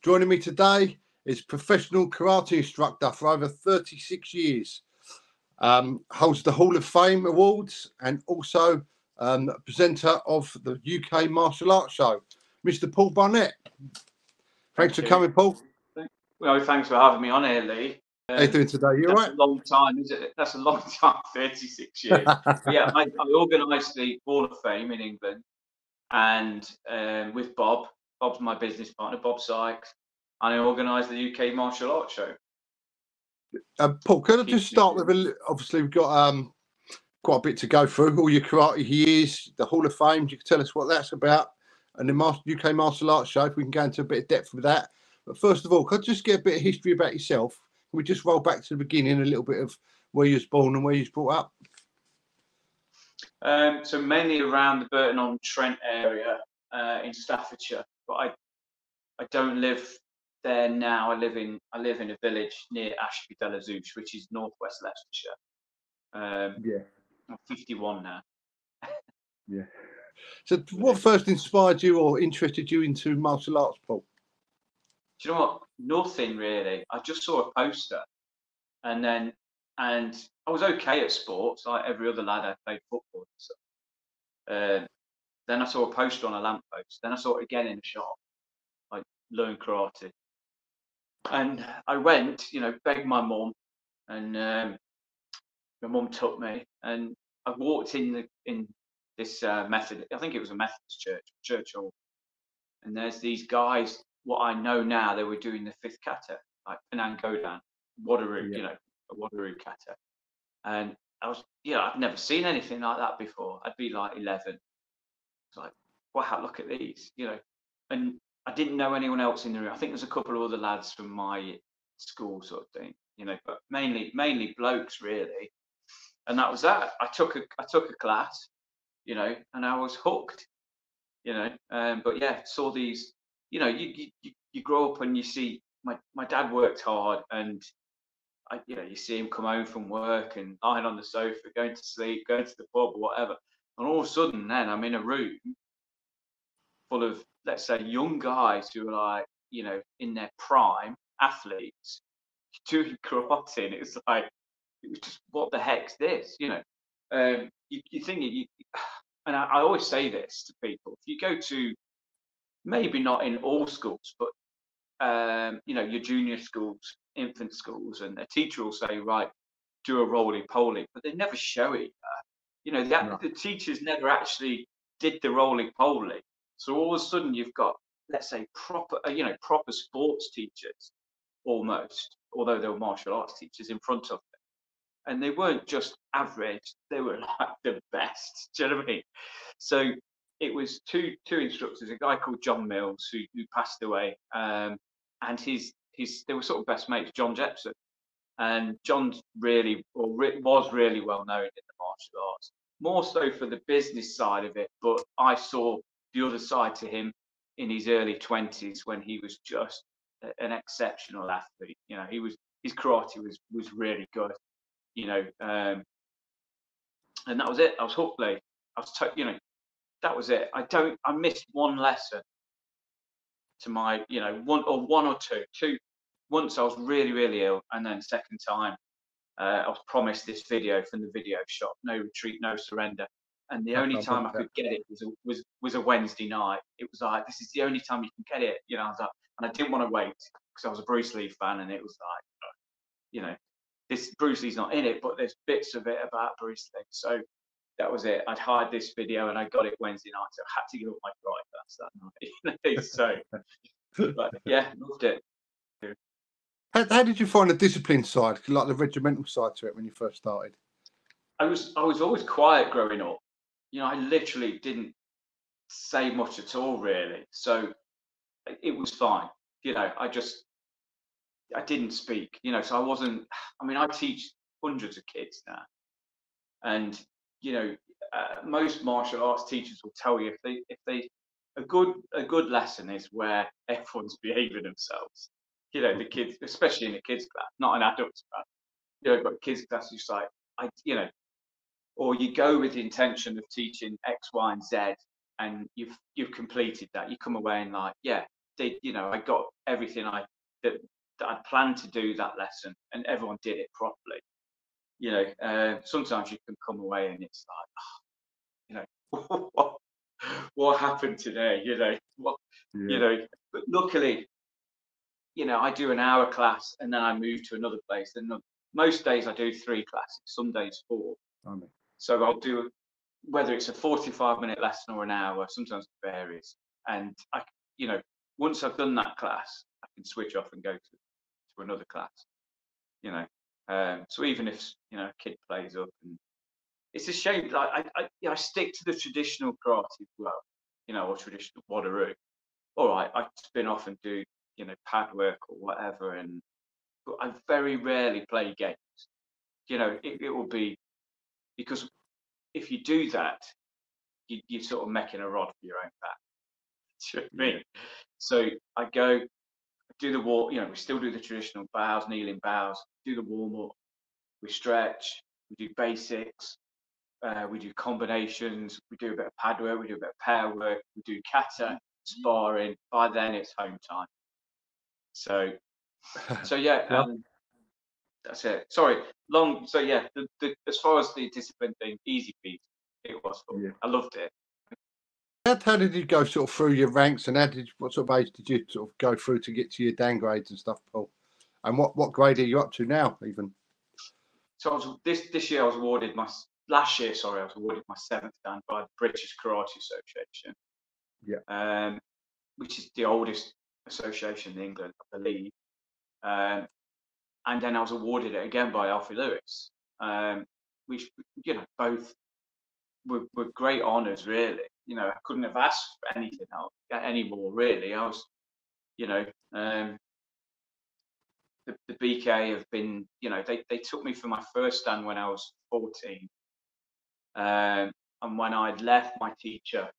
Joining me today is professional karate instructor for over 36 years. Holds the Hall of Fame awards and also presenter of the UK Martial Arts Show, Mr. Paul Barnett. Thanks for coming, Paul. Well, thanks for having me on here, Lee. How you doing today? You all right? That's a long time, is it? That's a long time, 36 years. But yeah, I organised the Hall of Fame in England, and with Bob. Bob's my business partner, Bob Sykes, and I organised the UK Martial Arts Show. Paul, can I just start with obviously we've got quite a bit to go through, all your karate years, the Hall of Fame. You can tell us what that's about, and the UK Martial Arts Show, if we can go into a bit of depth with that. But first of all, could I just get a bit of history about yourself? Can we just roll back to the beginning, a little bit of where you was born and where you was brought up? So mainly around the Burton-on-Trent area in Staffordshire, but I don't live there now. I live in a village near Ashby-de-la-Zouch, which is northwest Leicestershire. Yeah, I'm 51 now. Yeah. So, what first inspired you or interested you into martial arts, Paul? Do you know what? Nothing really. I just saw a poster, and I was okay at sports, like every other lad. I played football and stuff. Then I saw a poster on a lamppost. Then I saw it again in a shop, like learn karate. And I went, begged my mum, and my mum took me, and I walked in this Methodist. I think it was a Methodist church hall, and there's these guys. What I know now, they were doing the fifth kata, like Penang Godan, Wadaroo, a Wadaroo kata. And I was, I'd never seen anything like that before. I'd be like 11. It's like, wow, look at these, And I didn't know anyone else in the room. I think there's a couple of other lads from my school, sort of thing, but mainly blokes really. And that was that. I took a class, and I was hooked, But yeah, saw these. You grow up and you see my dad worked hard, and you see him come home from work and lying on the sofa, going to sleep, going to the pub or whatever, and all of a sudden then I'm in a room full of, let's say, young guys who are like, in their prime, athletes, doing karate, and it's like, it was just, what the heck's this, You think and I always say this to people: if you go to, maybe not in all schools, but your junior schools, infant schools, and a teacher will say, right, do a roly-poly, but they never show it. The teachers never actually did the roly-poly. So all of a sudden you've got, let's say, proper sports teachers, almost, although they were martial arts teachers, in front of them. And they weren't just average, they were like the best. Do you know what I mean? So it was two instructors, a guy called John Mills, who passed away, and they were sort of best mates, John Jepson. And John's was really well known in the martial arts, more so for the business side of it. But I saw the other side to him in his early 20s, when he was just an exceptional athlete. His karate was really good. And that was it. I was hooked, Lee. That was it. I missed one lesson to my, one or two. Once I was really, really ill, and then second time, I was promised this video from the video shop: no retreat, no surrender. And the only time I could get it was a Wednesday night. It was like, this is the only time you can get it. I was like, and I didn't want to wait, because I was a Bruce Lee fan, and it was like, this Bruce Lee's not in it, but there's bits of it about Bruce Lee. So that was it. I'd hired this video, and I got it Wednesday night, so I had to give up my karate class that night. So, but yeah, loved it. How did you find the discipline side, like the regimental side to it, when you first started? I was always quiet growing up. I literally didn't say much at all, really. So it was fine. I didn't speak. So I wasn't. I mean, I teach hundreds of kids now, and most martial arts teachers will tell you, a good lesson is where everyone's behaving themselves. The kids, especially in a kids class, not an adults class. But kids class, just like, or you go with the intention of teaching X, Y, and Z, and you've completed that. You come away and like, yeah, you know, I got everything that I planned to do that lesson, and everyone did it properly. You know, sometimes you can come away and it's like, oh, you know, what happened today? You know, you know, but luckily, you know, I do an hour class and then I move to another place. And most days I do 3 classes, some days 4. So I'll do, whether it's a 45-minute lesson or an hour, sometimes it varies. And you know, once I've done that class, I can switch off and go to another class. You know, so even if, you know, a kid plays up, and it's a shame. Like I stick to the traditional karate as well, you know, or traditional wateroo. All right, I spin off and do, you know, pad work or whatever, but I very rarely play games. You know, it will be, because if you do that, you're sort of making a rod for your own back. Do you know what I mean? So I go, do the walk, you know, we still do the traditional bows, kneeling bows, do the warm up, we stretch, we do basics, we do combinations, we do a bit of pad work, we do a bit of pair work, we do kata, sparring. By then it's home time. So yeah, that's it. Sorry, long. So yeah, as far as the discipline thing, easy peasy. It was fun. I loved it. How did you go sort of through your ranks, and what sort of age did you sort of go through to get to your Dan grades and stuff, Paul? And what grade are you up to now, even? So this year I was awarded last year, sorry, I was awarded my 7th Dan by the British Karate Association. Yeah. Which is the oldest association in England, I believe. And then I was awarded it again by Alfie Lewis, which, you know, both were great honours, really. You know, I couldn't have asked for anything else, any more, really. I was, you know, the BK have been, you know, they took me for my first Dan when I was 14. And when I'd left my teacher,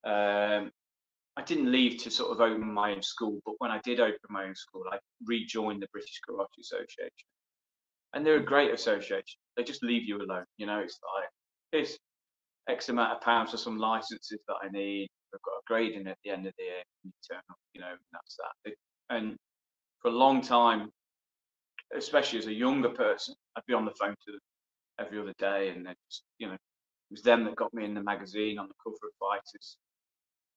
I didn't leave to sort of open my own school, but when I did open my own school, I rejoined the British Karate Association. And they're a great association. They just leave you alone. You know, it's like, here's X amount of pounds for some licenses that I need. I've got a grading at the end of the year. You turn up, you know, and that's that. And for a long time, especially as a younger person, I'd be on the phone to them every other day. And then, you know, it was them that got me in the magazine on the cover of Fighters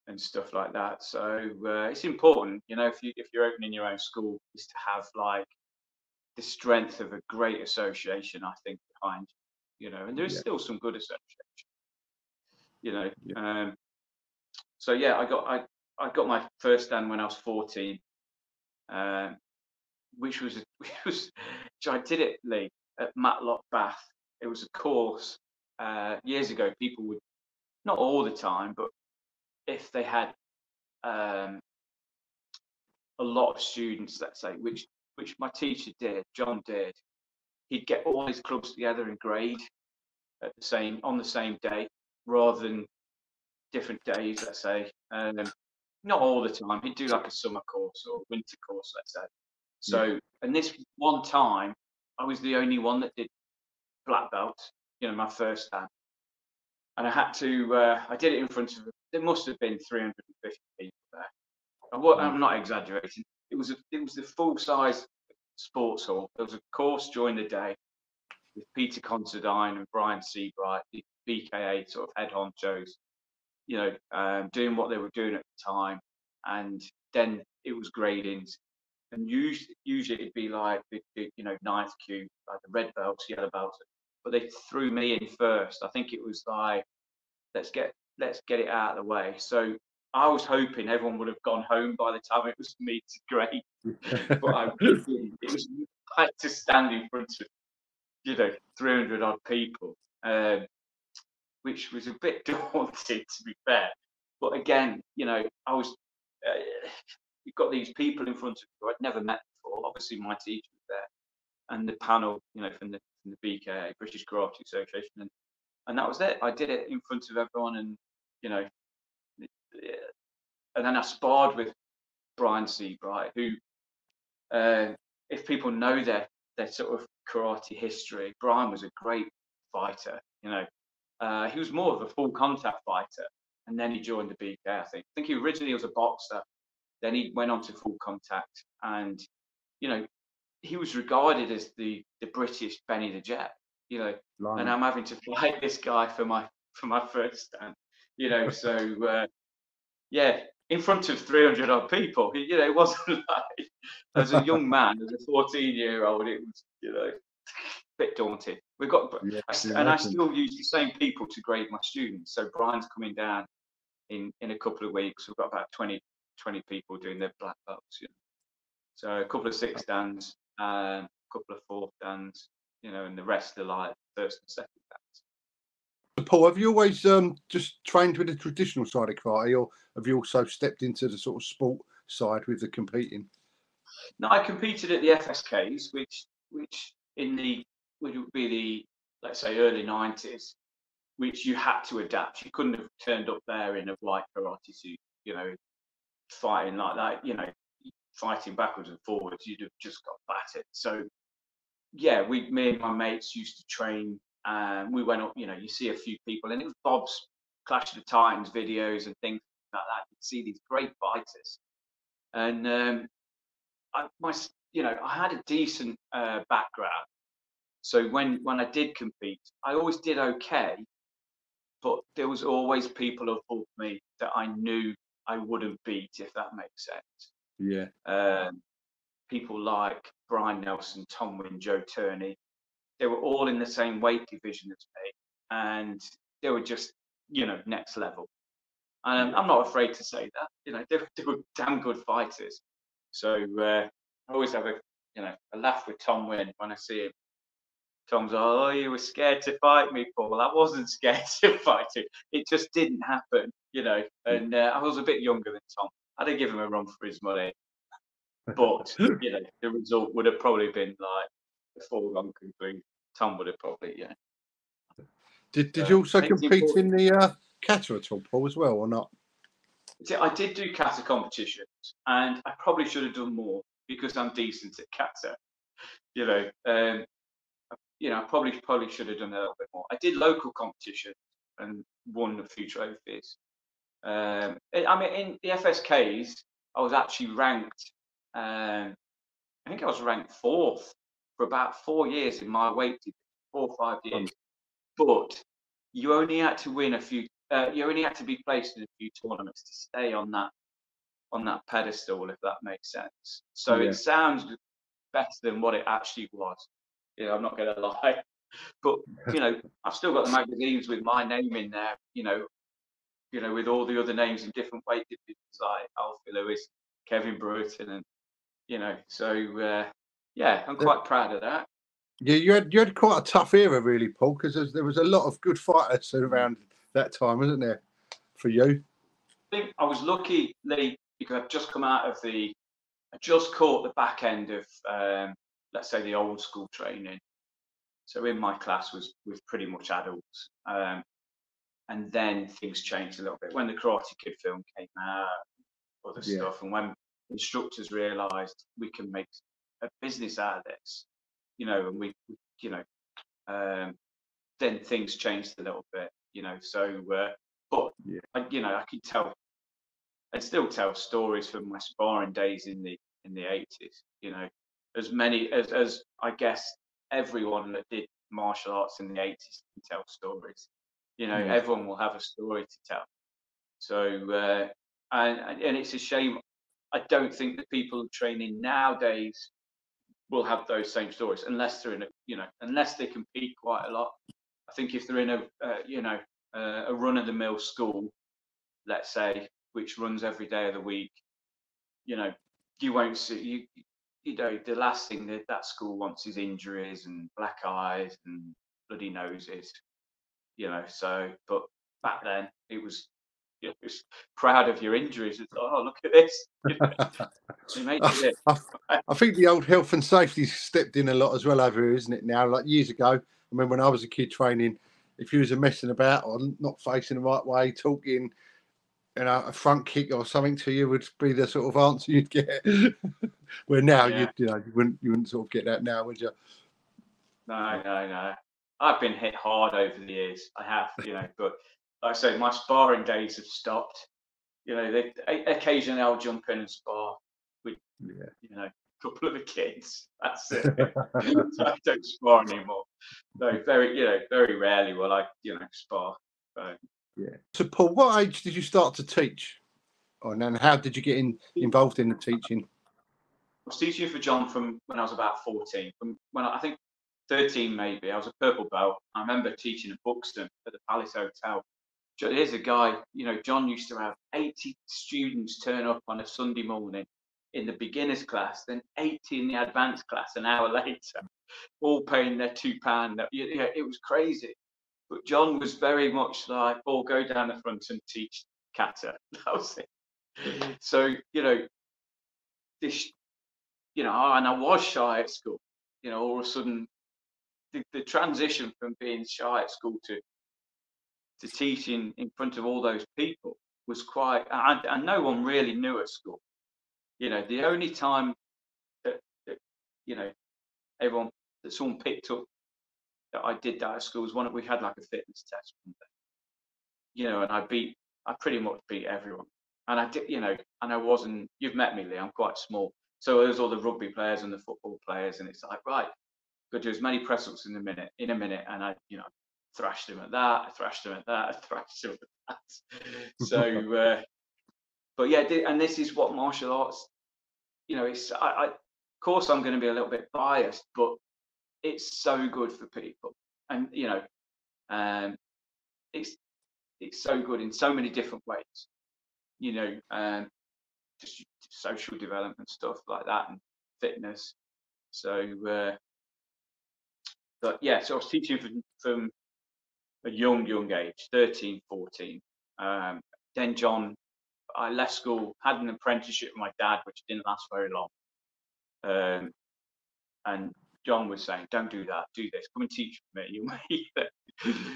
and stuff like that. So it's important, you know, if you're opening your own school, is to have like the strength of a great association, I think, behind you know, and there is still some good association, you know. So yeah, I got my first Dan when I was 14, which I did it, Lee, at Matlock Bath. It was a course years ago. People would, not all the time, but if they had a lot of students, let's say, which my teacher did, John did, he'd get all his clubs together and grade on the same day, rather than different days, let's say. Not all the time. He'd do like a summer course or winter course, let's say. So, and this one time, I was the only one that did black belt, you know, my first Dan. And I had to, I did it in front of, there must have been 350 people there. I'm not exaggerating. It was the full size sports hall. There was a course during the day with Peter Considine and Brian Seabright, the BKA sort of head honchos, you know, doing what they were doing at the time. And then it was gradings. And usually it'd be like the you know, 9th cube, like the red belts, yellow belts. But they threw me in first. I think it was like, let's get it out of the way. So I was hoping everyone would have gone home by the time it was for me to grade, but I didn't. It was like to stand in front of, you know, 300 odd people, which was a bit daunting, to be fair. But again, you know, I was, you've got these people in front of you I'd never met before. Obviously, my teacher was there, and the panel, you know, from the BKA, British Karate Association, and that was it. I did it in front of everyone, and you know, and then I sparred with Brian Seabright, who, if people know their sort of karate history, Brian was a great fighter. You know, he was more of a full contact fighter, and then he joined the BK. I think he originally was a boxer, then he went on to full contact, and you know, he was regarded as the British Benny the Jet, you know, and I'm having to fight this guy for my first stand, you know, so yeah, in front of 300 odd people, you know, it wasn't like, as a young man, as a 14-year-old, it was, you know, a bit daunting. We've got, and I still use the same people to grade my students. So Brian's coming down in a couple of weeks. We've got about 20 people doing their black belts, you know. So a couple of 6 stands, a couple of 4 stands, you know, and the rest are like first and second stands. Paul, have you always just trained with the traditional side of karate, or have you also stepped into the sort of sport side with the competing? No, I competed at the FSKs, which in the would be the, let's say, early 90s, which you had to adapt. You couldn't have turned up there in a white karate suit, you know, fighting like that, you know, fighting backwards and forwards. You'd have just got battered. So yeah, me and my mates used to train. We went up, you know, you see a few people, and it was Bob's Clash of the Titans videos and things like that. You'd see these great fighters, and you know, I had a decent background. So when I did compete, I always did okay, but there was always people above me that I knew I wouldn't beat, if that makes sense. Yeah. People like Brian Nelson, Tom Wynn, Joe Turney, they were all in the same weight division as me, and they were just, you know, next level. And I'm not afraid to say that, you know, they were damn good fighters. So I always have a laugh with Tom Wynn when I see him. Tom's like, oh, you were scared to fight me, Paul. I wasn't scared to fight you. It just didn't happen, you know. And I was a bit younger than Tom. I'd have given him a run for his money. But, you know, the result would have probably been like a foregone conclusion. Tom would have probably, yeah. Did you also compete in the kata at all, Paul, as well, or not? I did do kata competitions, and I probably should have done more because I'm decent at kata. You know, I probably should have done a little bit more. I did local competitions and won a few trophies. I mean, in the FSKs, I was actually ranked. I think I was ranked 4th for about 4 years in my weight division, 4 or 5 years. But you only had to win a few. You only had to be placed in a few tournaments to stay on that pedestal, if that makes sense. So it sounds better than what it actually was. You know, I'm not going to lie. But you know, I've still got the magazines with my name in there. You know, with all the other names in different weight divisions like Alfie Lewis, Kevin Bruton, and you know. So yeah, I'm quite proud of that. Yeah, you had quite a tough era, really, Paul, because there was a lot of good fighters around that time, wasn't there, for you? I think I was lucky, Lee, because I've just come out of I just caught the back end of, let's say, the old school training. So in my class was pretty much adults. And then things changed a little bit when the Karate Kid film came out, other stuff, and when instructors realised we can make a business out of this, you know, and we you know, then things changed a little bit, you know. So, but you know, I'd still tell stories from my sparring days in the 80s, you know, as many as I guess everyone that did martial arts in the 80s can tell stories. You know, everyone will have a story to tell. So, and it's a shame. I don't think the people training nowadays will have those same stories unless they're in unless they compete quite a lot. I think if they're in a run-of-the-mill school, let's say, which runs every day of the week, you know, you won't see you know, the last thing that school wants is injuries and black eyes and bloody noses, you know. So, but back then it was, you know, it was proud of your injuries. It's like, oh, look at this. I think the old health and safety stepped in a lot as well over here, isn't it now? Like years ago, I remember when I was a kid training, if you was messing about or not facing the right way, talking, you know, a front kick or something to you would be the sort of answer you'd get. Where now you wouldn't sort of get that now, would you? No. I've been hit hard over the years. I have, you know, but like I say, my sparring days have stopped. You know, occasionally I'll jump in and spar with, Yeah. you know, a couple of the kids. That's it. I don't spar anymore. No, very rarely will I, spar. So, yeah. So, Paul, what age did you start to teach? And then how did you get involved in the teaching? I was teaching for John from when I was about 14. From when I think 13 maybe. I was a purple belt. I remember teaching at Buxton at the Palace Hotel. Here's a guy, John used to have 80 students turn up on a Sunday morning in the beginners class, then 80 in the advanced class an hour later, all paying their £2. It was crazy. But John was very much like, "Oh, go down the front and teach kata." That was it. So, this, and I was shy at school. All of a sudden, the transition from being shy at school to teaching in front of all those people was quite, and no one really knew at school. The only time that everyone, that someone picked up that I did that at school was when we had like a fitness test one day. And I pretty much beat everyone. And I did, and I wasn't, you've met me, Lee, I'm quite small. So there's all the rugby players and the football players, and it's like, right, got to do as many press ups in a minute, and I, thrashed him at that, I thrashed him at that, I thrashed him at that. So, but yeah, and this is what martial arts, it's, of course I'm going to be a little bit biased, but it's so good for people. And, it's so good in so many different ways, just social development, stuff like that, and fitness. So, but yeah, so I was teaching from a young age, 13, 14. Then John, I left school, had an apprenticeship with my dad, which didn't last very long. And John was saying, "Don't do that, do this, come and teach with me, you'll make it."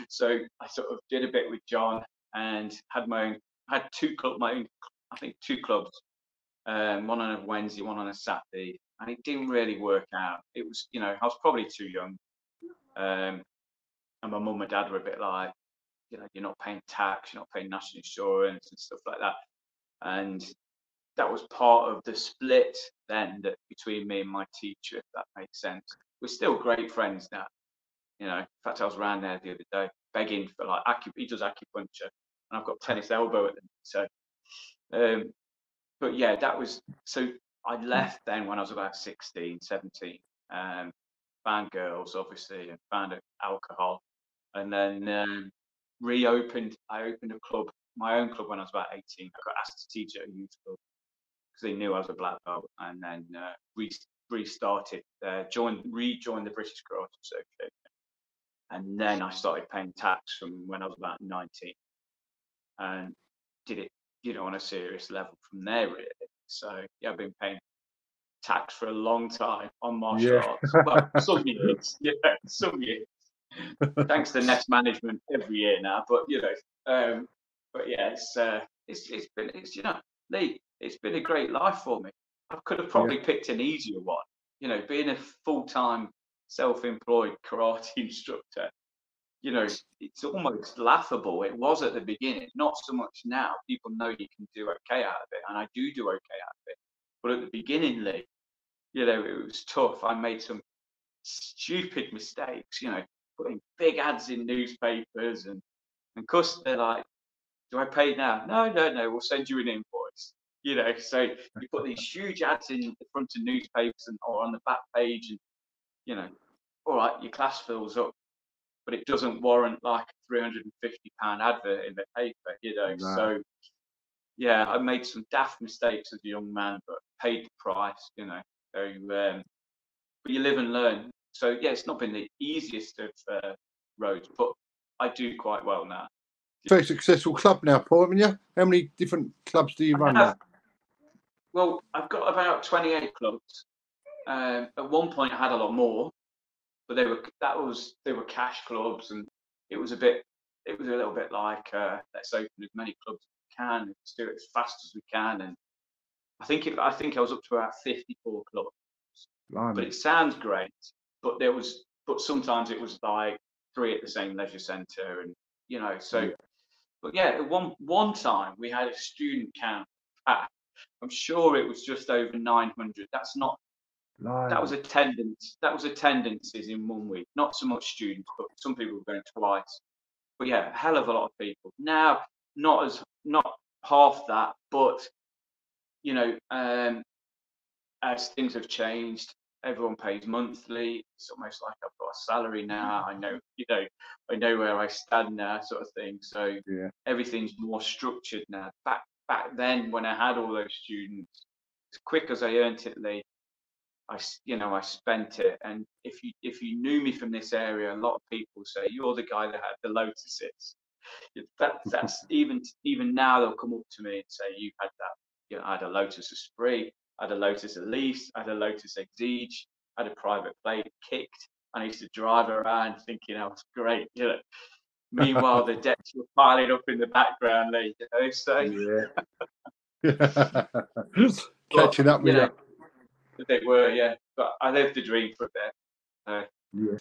So I sort of did a bit with John and had two clubs, one on a Wednesday, one on a Saturday, and it didn't really work out. It was, I was probably too young. And my mum and dad were a bit like, you're not paying tax, you're not paying national insurance and stuff like that. And that was part of the split then that between me and my teacher, if that makes sense. We're still great friends now. In fact, I was around there the other day begging for like he does acupuncture, and I've got tennis elbow at them. So, but yeah, that was, so I left then when I was about 16, 17. Found girls, obviously, and found alcohol, and then I opened a club, my own club, when I was about 18. I got asked to teach at a youth club because they knew I was a black belt, and then restarted, rejoined the British Karate Association, and then I started paying tax from when I was about 19, and did it, on a serious level from there, really. So yeah, I've been paying tax for a long time on martial arts. Well, some years, some years. Thanks to Nest Management every year now, but but yeah, it's been, Lee, it's been a great life for me. I could have probably picked an easier one, being a full-time self-employed karate instructor. It's almost laughable. It was at the beginning, not so much now. People know you can do okay out of it, and I do okay out of it. But at the beginning, Lee, it was tough. I made some stupid mistakes, putting big ads in newspapers, and of course they're like, "Do I pay now?" No, we'll send you an invoice. So you put these huge ads in the front of newspapers or on the back page, and all right, your class fills up, but it doesn't warrant like a £350 advert in the paper, No. So yeah, I made some daft mistakes as a young man, but paid the price, So, but you live and learn. So yeah, it's not been the easiest of roads, but I do quite well now. Very successful club now, Paul, haven't you? How many different clubs do you run now? Well, I've got about 28 clubs. At one point, I had a lot more, but they were cash clubs, and it was a little bit like, let's open as many clubs as we can, let's do it as fast as we can, and I think I was up to about 54 clubs. Blimey. But it sounds great, but sometimes it was like 3 at the same leisure centre, and so But yeah, at one time we had a student count. I'm sure it was just over 900. That's not. That was attendance. That was attendances in 1 week. Not so much students, but some people were going twice. But yeah, a hell of a lot of people. Now, not half that, but you know, as things have changed, everyone pays monthly. It's almost like I've got a salary now. I know, I know where I stand now, sort of thing. So Yeah. everything's more structured now. Back then, when I had all those students, as quick as I earned it, Lee, I spent it. And if you knew me from this area, a lot of people say you're the guy that had the lotuses. That's even now they'll come up to me and say you've had that. You know, I had a Lotus Esprit, I had a Lotus Elise, I had a Lotus Exige, I had a private plate kicked. I used to drive around thinking I was great. You know. Meanwhile, the debts were piling up in the background. Lee, you know, so yeah. Catching up with you. They were, yeah. But I lived the dream for a bit. Yeah.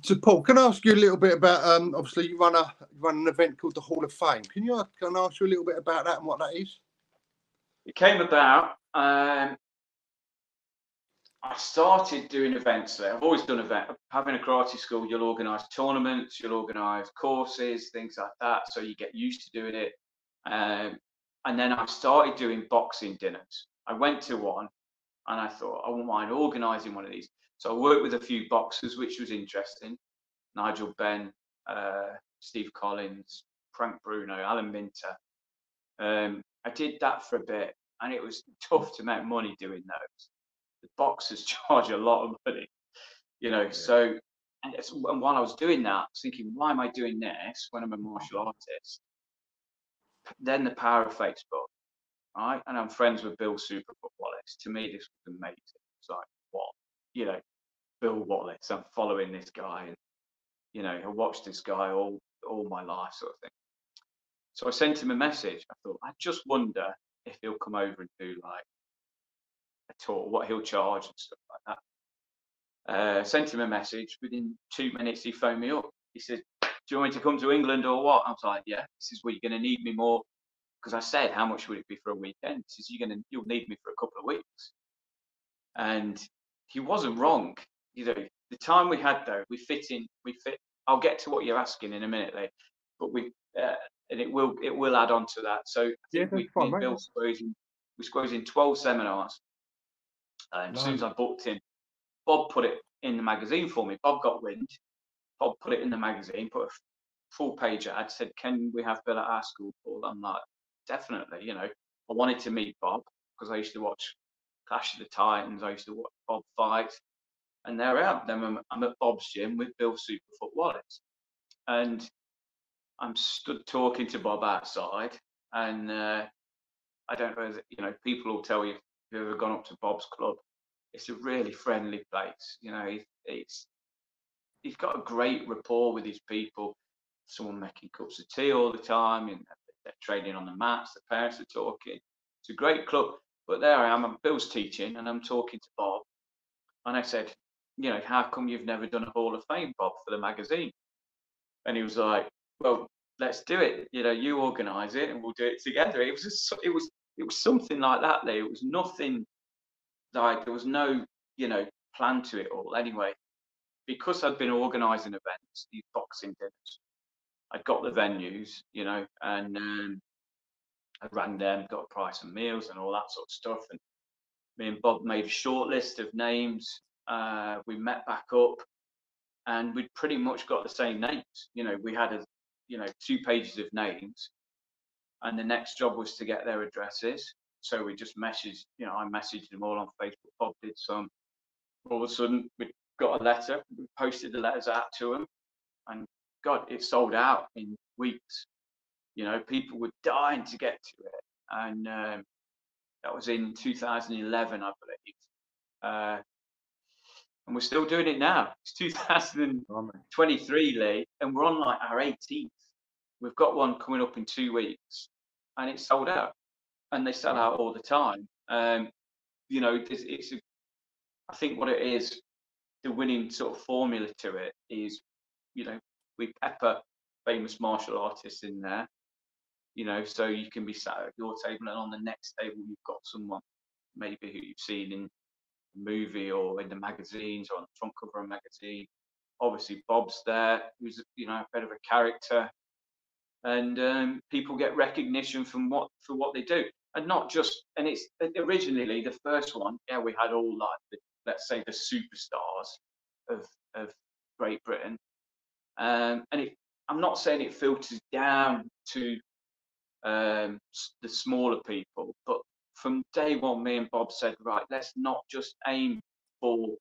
So Paul, can I ask you a little bit about? Obviously, you run an event called the Hall of Fame. Can I ask you a little bit about that and what that is? It came about. I started doing events there. I've always done events. Having a karate school, you'll organise tournaments, you'll organise courses, things like that. So you get used to doing it. And then I started doing boxing dinners. I went to one and I thought, I wouldn't mind organising one of these. So I worked with a few boxers, which was interesting. Nigel Benn, Steve Collins, Frank Bruno, Alan Minter. I did that for a bit and it was tough to make money doing those. The boxers charge a lot of money, you know. Yeah. So, and while I was doing that, I was thinking, why am I doing this when I'm a martial artist? Then the power of Facebook, right? And I'm friends with Bill Superfoot Wallace. To me, this was amazing. It's like, what? You know, Bill Wallace, I'm following this guy. And, you know, I watched this guy all my life, sort of thing. So I sent him a message. I thought, I just wonder if he'll come over and do like a tour, what he'll charge and stuff like that. Sent him a message. Within 2 minutes, he phoned me up. He said, do you want me to come to England or what? I was like, yeah. He says, well, you're going to need me more. Because I said, how much would it be for a weekend? He says, you'll need me for a couple of weeks. And he wasn't wrong. You know, the time we had though, we fit. I'll get to what you're asking in a minute, Lee, but and it will add on to that. So I think we squeezed in 12 seminars. And as soon as I booked in, Bob put it in the magazine for me. Bob got wind. Bob put it in the magazine, put a full page ad, said, can we have Bill at our school, Paul? I'm like, definitely, you know. I wanted to meet Bob because I used to watch Clash of the Titans. I used to watch Bob fight. And there I am. Then I'm at Bob's gym with Bill Superfoot Wallace. And I'm stood talking to Bob outside. And I don't know, you know, people will tell you if you've ever gone up to Bob's club, it's a really friendly place. You know, he's got a great rapport with his people. Someone making cups of tea all the time, and they're training on the mats. The parents are talking. It's a great club. But there I am. Bill's teaching, and I'm talking to Bob. And I said, you know, how come you've never done a Hall of Fame, Bob, for the magazine? And he was like, well, let's do it. You know, you organise it, and we'll do it together. It was something like that, Lee. It was nothing like there was no, you know, plan to it all. Anyway, because I'd been organising events, these boxing dinners, I'd got the venues, you know, and I ran them, got a price of meals and all that sort of stuff. And me and Bob made a short list of names. We met back up, and we'd pretty much got the same names. You know, we had 2 pages of names, and the next job was to get their addresses. So we just messaged, you know, I messaged them all on Facebook. Bob did some. All of a sudden, we got a letter. We posted the letters out to them, and God, it sold out in weeks. You know, people were dying to get to it, and that was in 2011, I believe. And we're still doing it now. It's 2023, Lee, and we're on like our 18th. We've got one coming up in 2 weeks, and it's sold out, and they sell out all the time. You know, I think what it is, the winning sort of formula to it is, you know, we pepper famous martial artists in there. you know, so you can be sat at your table and on the next table you've got someone maybe who you've seen in a movie or in the magazines or on the front cover of a magazine. Obviously Bob's there, who's, you know, a bit of a character, and people get recognition for what they do, and not just. And it's originally the first one. Yeah, we had all like let's say the superstars of Great Britain, and I'm not saying it filters down to the smaller people, but from day one, me and Bob said, right, let's not just aim for.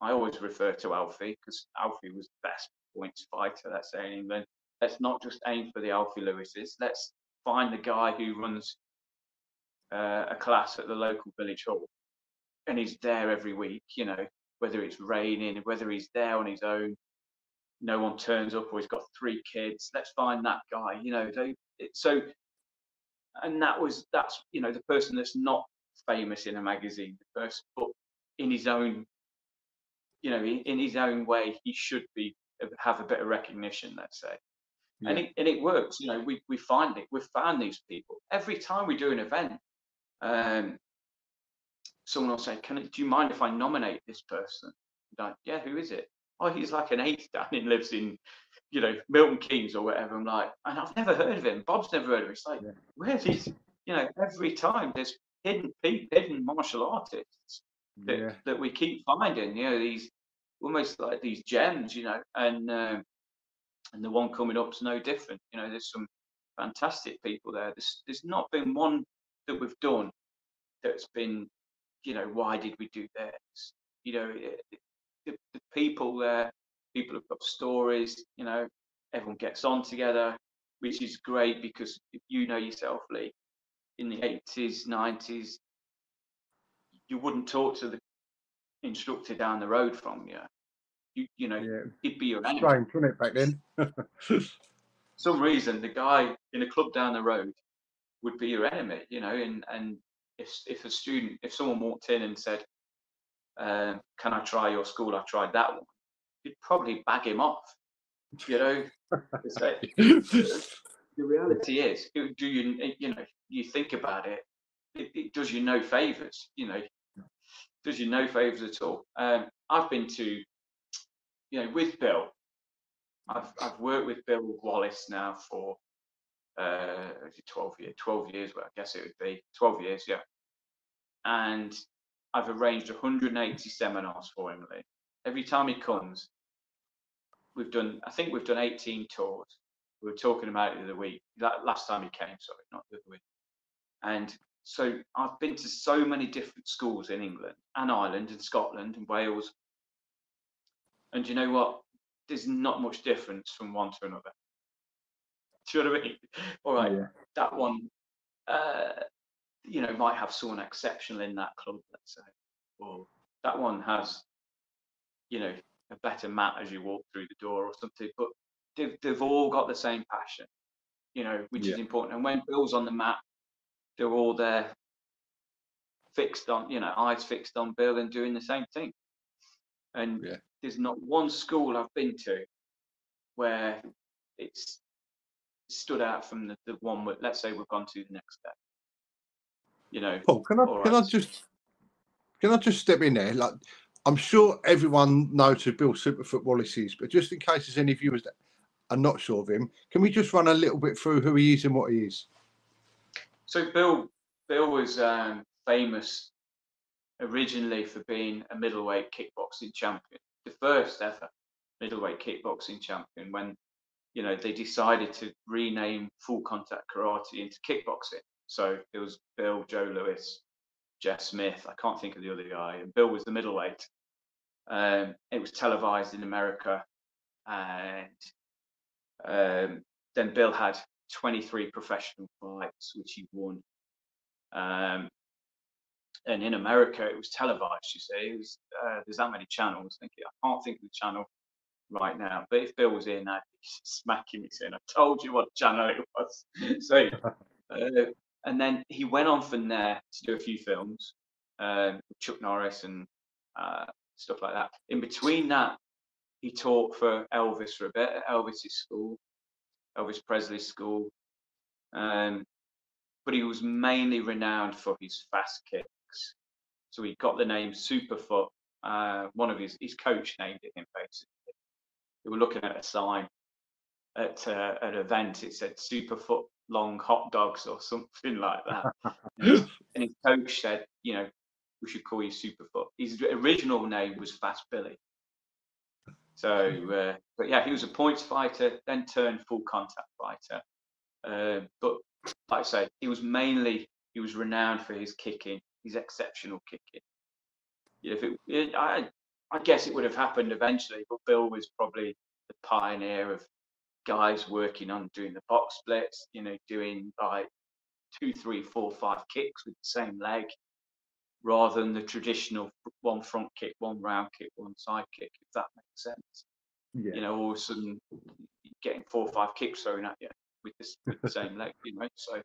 I always refer to Alfie because Alfie was the best points fighter, let's say, in England. Let's not just aim for the Alfie Lewises. Let's find the guy who runs a class at the local village hall, and he's there every week. You know, whether it's raining, whether he's there on his own, no one turns up, or he's got 3 kids. Let's find that guy. You know, so, and that's you know, the person that's not famous in a magazine, the person, but in his own, you know, in his own way, he should have a bit of recognition, let's say. Yeah. And it works. You know, we find it. We've found these people every time we do an event. Someone will say, do you mind if I nominate this person? I'm like, yeah, who is it? Oh, he's like an 8th dan and lives in, you know, Milton Keynes or whatever. I'm like, and I've never heard of him. Bob's never heard of him. It's like, where's these? You know, every time there's hidden martial artists that we keep finding. You know, these almost like these gems. You know, and the one coming up's no different. You know, there's some fantastic people there. There's not been one that we've done that's been, you know, why did we do this? You know, the people there, people have got stories. You know, everyone gets on together, which is great because if you know yourself, Lee, in the 80s, 90s, you wouldn't talk to the instructor down the road from you. You know, he'd be your enemy. Strange, wasn't it, back then? For some reason, the guy in a club down the road would be your enemy, you know, and if someone walked in and said, can I try your school? I tried that one, you'd probably bag him off, you know. The reality is, you think about it, it does you no favors, you know, does you no favors at all. I've been to, you know, with Bill, I've worked with Bill Wallace now for 12 years, well, I guess it would be 12 years, yeah. And I've arranged 180 seminars for him, Lee. Every time he comes, I think we've done 18 tours. We were talking about it the other week. Last time he came, sorry, not the other week. And so I've been to so many different schools in England and Ireland and Scotland and Wales. And you know what? There's not much difference from one to another. Do you know what I mean? All right, that one, you know, might have someone exceptional in that club, let's say, or that one has, you know, a better mat as you walk through the door or something. But they've all got the same passion, you know, which is important. And when Bill's on the mat, they're all there, fixed on, you know, eyes fixed on Bill and doing the same thing. And there's not one school I've been to where it's stood out from the one that, let's say, we've gone to the next day. You know, Paul, can I just step in there? Like, I'm sure everyone knows who Bill Superfoot Wallace is, but just in case there's any viewers that are not sure of him, can we just run a little bit through who he is and what he is? So Bill was famous originally for being a middleweight kickboxing champion, the first ever middleweight kickboxing champion, when, you know, they decided to rename full contact karate into kickboxing. So it was Bill, Joe Lewis, Jeff Smith, I can't think of the other guy, and Bill was the middleweight. It was televised in America, and then Bill had 23 professional fights, which he won. And in America, it was televised, you see. It was, there's that many channels. I can't think of the channel right now, but if Bill was here now, he's smacking me saying, I told you what channel it was. So, and then he went on from there to do a few films, with Chuck Norris and stuff like that. In between that, he taught for Elvis for a bit at Elvis's school, Elvis Presley's school. but he was mainly renowned for his fast kicks. So he got the name Superfoot. One of his coach named it him, basically. We were looking at a sign at an event. It said Superfoot long hot dogs or something like that. and his coach said, you know, we should call you Superfoot. His original name was Fast Billy. So, but yeah, he was a points fighter, then turned full contact fighter. But like I say, he was renowned for his kicking, his exceptional kicking. I guess it would have happened eventually, but Bill was probably the pioneer of guys working on doing the box splits, you know, doing like 2, 3, 4, 5 kicks with the same leg, rather than the traditional one front kick, one round kick, one side kick, if that makes sense. Yeah. You know, all of a sudden getting 4 or 5 kicks thrown at you with the same leg, you know. So,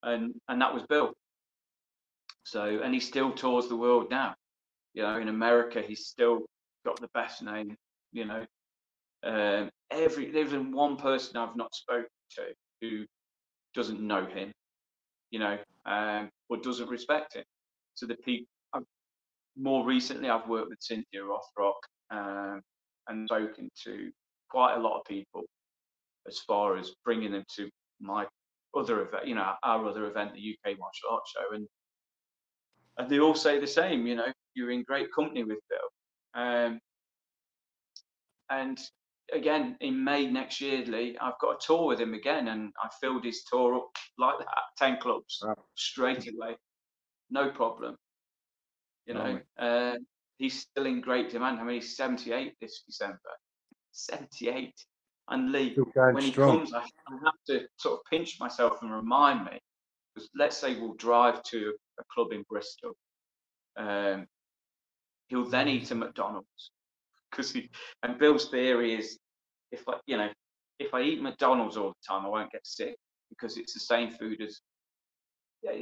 and that was Bill. So, and he still tours the world now. You know, in America, he's still got the best name. You know, there isn't one person I've not spoken to who doesn't know him. You know, or doesn't respect him. So the people. More recently, I've worked with Cynthia Rothrock and spoken to quite a lot of people as far as bringing them to my other event, you know, our other event, the UK Martial Arts Show, and they all say the same. You know, you're in great company with Bill. And again, in May next year, Lee, I've got a tour with him again, and I filled his tour up like that, 10 clubs straight away, no problem. You know, he's still in great demand. I mean, he's 78 this December. 78. And Lee, when he comes, I have to sort of pinch myself and remind me, because let's say we'll drive to a club in Bristol. He'll then eat a McDonald's. And Bill's theory is, if I eat McDonald's all the time, I won't get sick, because it's the same food as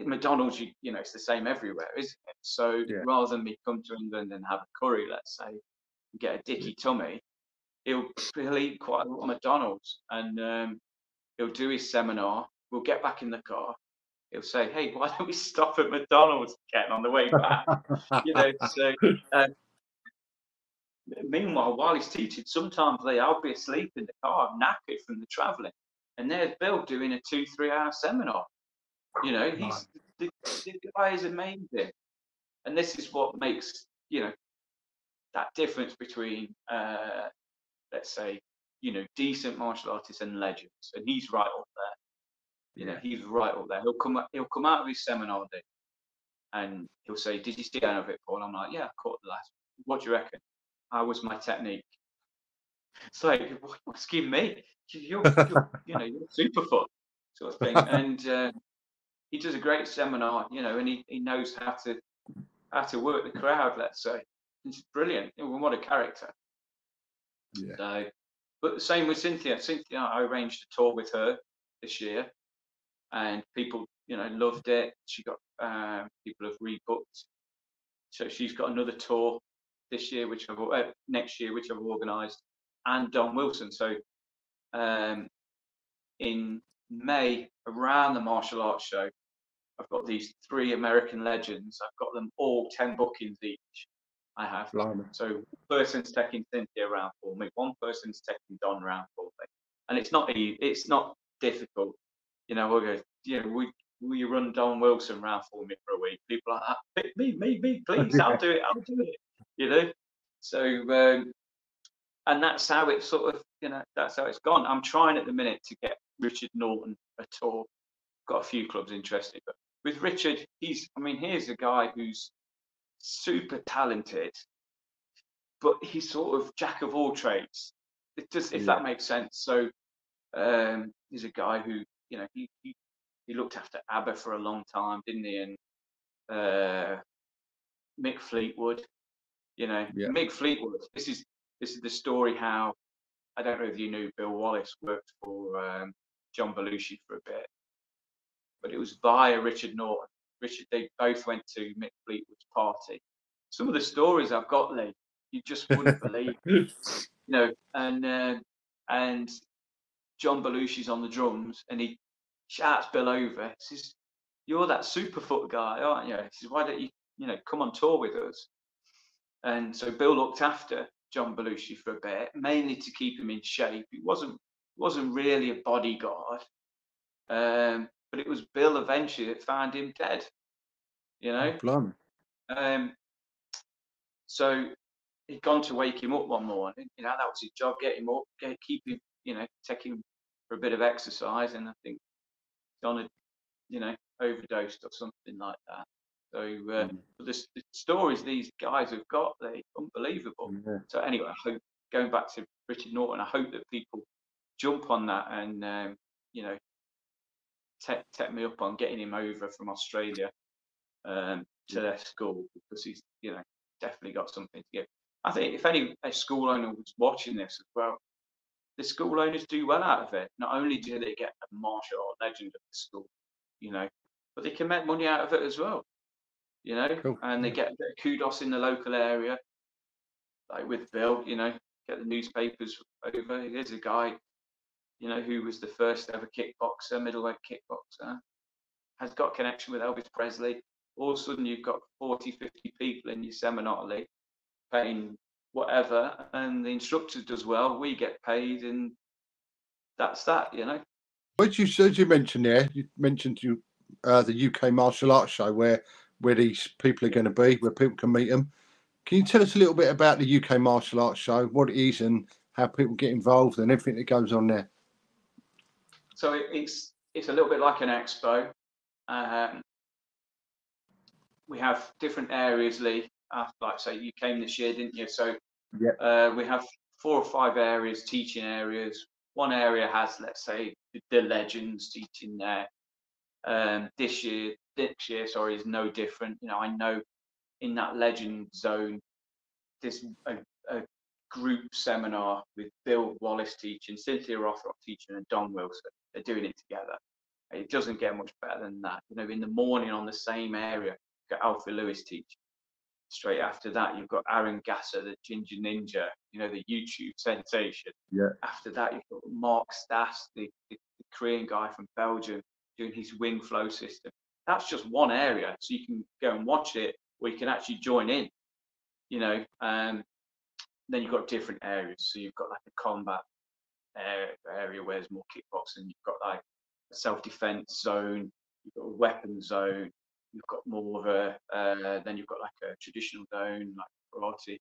McDonald's. You know, it's the same everywhere, isn't it? So rather than me come to England and have a curry, let's say, and get a dicky tummy, he'll eat quite a lot of McDonald's, and he'll do his seminar. We'll get back in the car. He'll say, "Hey, why don't we stop at McDonald's again on the way back?" You know. So meanwhile, while he's teaching, sometimes I'll be asleep in the car, knackered from the travelling, and there's Bill doing a 2-3 hour seminar. You know, the guy is amazing, and this is what makes, you know, that difference between let's say, you know, decent martial artists and legends, and he's right up there. You know, he's right up there. He'll come out of his seminar day, and he'll say, "Did you see any of it, Paul?" I'm like, "Yeah, I caught the last. What do you reckon? How was my technique?" It's like, what are you asking me? You're you know, you're Superfoot sort of thing. And he does a great seminar, you know, and he knows how to work the crowd, let's say. It's brilliant. What a character. Yeah. So, but the same with Cynthia. Cynthia, I arranged a tour with her this year, and people, you know, loved it. She got people have rebooked, so she's got another tour this year, next year, which I've organised, and Don Wilson. So, in May, around the martial arts show, I've got these 3 American legends. I've got them all 10 bookings each. I have. Blimey. So one person's taking Cynthia around for me. One person's taking Don around for me. And it's not difficult. You know, we'll go, you know, will you run Don Wilson around for me for a week? People like that. Me, please. I'll do it. You know. So and that's how it sort of, you know, that's how it's gone. I'm trying at the minute to get Richard Norton a tour. Got a few clubs interested, but with Richard, here's a guy who's super talented, but he's sort of jack of all trades. If that makes sense. So he's a guy who, you know, he looked after ABBA for a long time, didn't he? And Mick Fleetwood, you know, Mick Fleetwood. This is the story how, I don't know if you knew, Bill Wallace worked for John Belushi for a bit, but it was via Richard Norton. They both went to Mick Fleetwood's party. Some of the stories I've got, Lee, you just wouldn't believe. You know, and John Belushi's on the drums, and shouts Bill over. He says, "You're that Superfoot guy, aren't you?" He says, "Why don't you, come on tour with us?" And so Bill looked after John Belushi for a bit, mainly to keep him in shape. He wasn't really a bodyguard, but it was Bill eventually that found him dead. Oh, blimey. So he'd gone to wake him up one morning. That was his job: get him up, keep him, take him for a bit of exercise. And I think John had, overdosed or something like that. So but the stories these guys have got, they're unbelievable. Yeah. So anyway, I hope, going back to Richard Norton, I hope that people jump on that and take me up on getting him over from Australia to their school, because he's definitely got something to give. I think if any school owner was watching this as well, the school owners do well out of it. Not only do they get a martial art legend of the school, but they can make money out of it as well, Cool. and they get a bit of kudos in the local area, like with Bill, get the newspapers over. Here's a guy, who was the first ever kickboxer, middleweight kickboxer, has got connection with Elvis Presley. All of a sudden you've got 40, 50 people in your seminar league paying whatever, and the instructor does well, we get paid, and that's that. But you mentioned there, you mentioned the UK martial arts show where these people are going to be, where people can meet them. Can you tell us a little bit about the UK martial arts show, what it is, and how people get involved and everything that goes on there? So it's a little bit like an expo. We have different areas, Lee. Like say, you came this year, didn't you? So we have 4 or 5 areas, teaching areas. One area has, let's say, the legends teaching there. This year, is no different. I know in that legend zone, there's a group seminar with Bill Wallace teaching, Cynthia Rothrock teaching, and Don Wilson. They're doing it together. It doesn't get much better than that. In the morning on the same area, you've got Alfred Lewis teaching. Straight after that, you've got Aaron Gasser, the Ginger Ninja, the YouTube sensation. Yeah. After that, you've got Mark Stas, the Korean guy from Belgium, doing his wing flow system. That's just one area, so you can go and watch it, or you can actually join in. Then you've got different areas. So you've got like a combat area where there's more kickboxing. You've got like a self-defense zone. You've got a weapon zone. You've got more of a, then you've got like a traditional zone, like karate,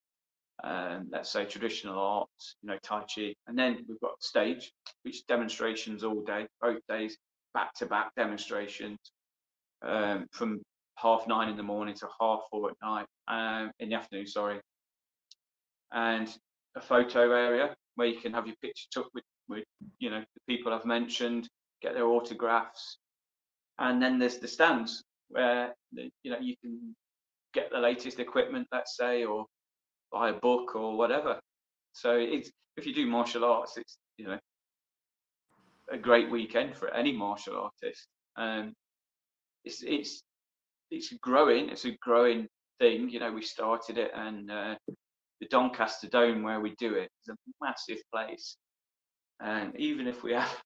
let's say traditional arts, Tai Chi. And then we've got stage, which demonstrations all day, both days, back-to-back demonstrations, from 9:30 in the morning to 4:30 at night, in the afternoon, sorry. And a photo area where you can have your picture took with the people I've mentioned, get their autographs. And then there's the stands where you can get the latest equipment, let's say, or buy a book or whatever. So if you do martial arts, it's a great weekend for any martial artist. It's growing. It's a growing thing. We started it, and the Doncaster Dome where we do it is a massive place. And even if we have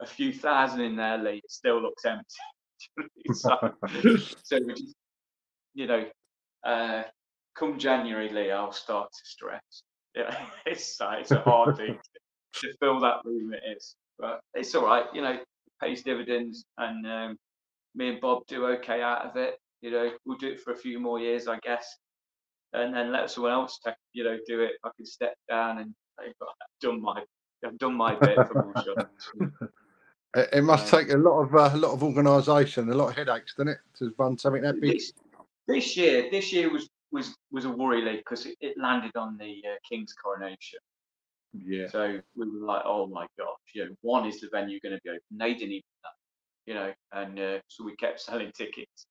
a few thousand in there, Lee, it still looks empty. so we just, come January, Lee, I'll start to stress. It's a hard thing to fill that room. It is, but it's all right. It pays dividends, and me and Bob do okay out of it. We'll do it for a few more years, I guess, and then let someone else do it. I can step down and say, I've done my bit for martial arts. It must take a lot of organisation, a lot of headaches, doesn't it, to run something that big? This year was a worry, Lee, because it landed on the King's coronation. Yeah. So we were like, oh my gosh, one, is the venue going to be open? They didn't even know, and so we kept selling tickets.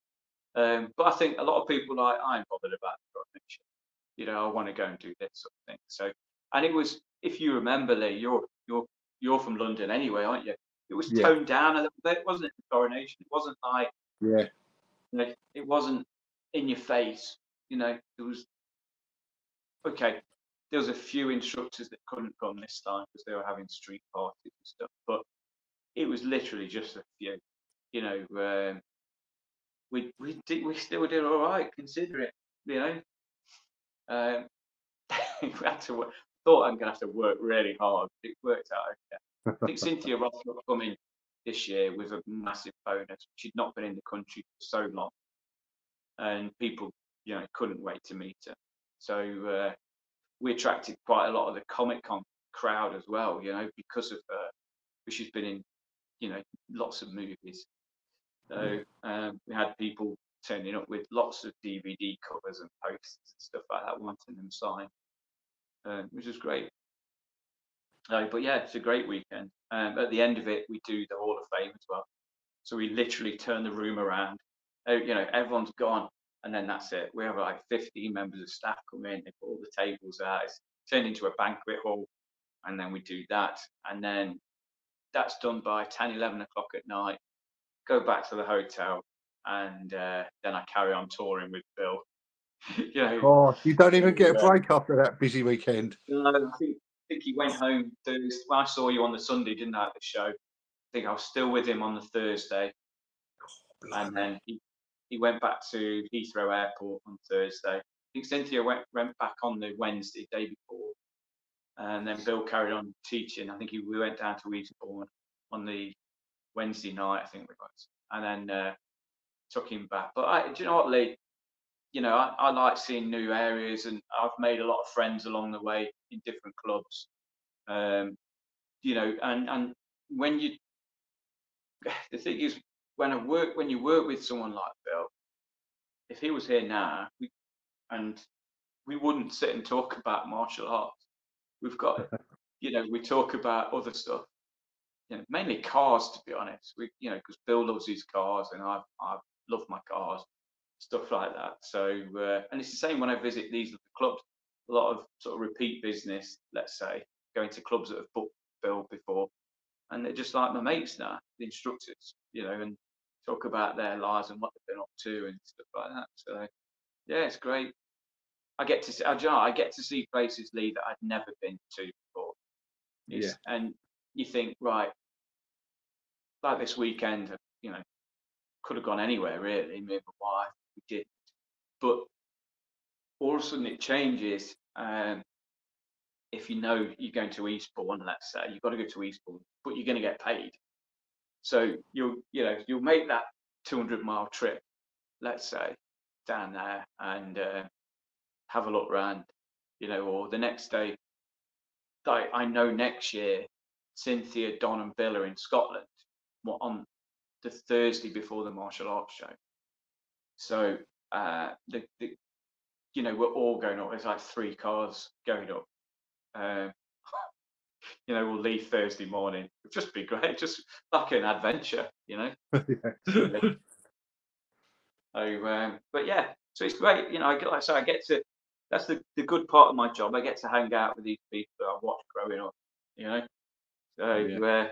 But I think a lot of people are like, I ain't bothered about the coronation. I want to go and do this sort of thing. So, and it was, if you remember, Lee, you're from London anyway, aren't you? It was toned down a little bit, wasn't it? The coronation. It wasn't like, it wasn't in your face. It was okay. There was a few instructors that couldn't come this time because they were having street parties and stuff. But it was literally just a few. You know, we still did all right, consider it. You know, we had to work. Thought I'm gonna have to work really hard. It worked out okay. I think Cynthia Ross will come in this year with a massive bonus. She'd not been in the country for so long, and people, you know, couldn't wait to meet her. So we attracted quite a lot of the Comic Con crowd as well, you know, because of her. Because she's been in, you know, lots of movies. So we had people turning up with lots of DVD covers and posters and stuff like that, wanting them signed, which was great. But yeah, it's a great weekend. At the end of it, we do the Hall of Fame as well. So we literally turn the room around. You know, everyone's gone, and then that's it. We have like 15 members of staff come in. They put all the tables out. It's turned into a banquet hall, and then we do that, and then that's done by 10, 11 o'clock at night. Go back to the hotel, and then I carry on touring with Bill. You know, Oh, you don't even get a break after that busy weekend. No, I think he went home Thursday. Well, I saw you on the Sunday, didn't I, at the show? I think I was still with him on the Thursday, and then he went back to Heathrow Airport on Thursday. I think Cynthia went back on the Wednesday, day before, and then Bill carried on teaching. I think we went down to Eastbourne on the Wednesday night, I think it was, and then took him back. But do you know what, Lee? You know, I like seeing new areas, and I've made a lot of friends along the way in different clubs. You know, and when you, the thing is, when you work with someone like Bill, if he was here now, we wouldn't sit and talk about martial arts. We've got, you know, we talk about other stuff, you know, mainly cars, to be honest. You know, because Bill loves his cars, and I love my cars, stuff like that. So, and it's the same when I visit these clubs. A lot of sort of repeat business, let's say, going to clubs that have booked Bill before, and they're just like my mates now, the instructors, you know, and talk about their lives and what they've been up to and stuff like that. So, yeah, it's great. I get to see places, Lee, that I'd never been to before. And you think, right, like this weekend, you know, could have gone anywhere really. Me and my wife, we did, but all of a sudden it changes. If you know you're going to Eastbourne, let's say you've got to go to Eastbourne, but you're going to get paid, so you'll make that 200-mile trip, let's say, down there and have a look around, you know, or the next day. Like I know next year, Cynthia, Don, and Bill are in Scotland on the Thursday before the martial arts show. So you know, we're all going up. There's like 3 cars going up. You know, we'll leave Thursday morning. It'd just be great, just like an adventure, you know. So, but yeah, so it's great. You know, like I say, I get to. That's the good part of my job. I get to hang out with these people that I watched growing up. You know, so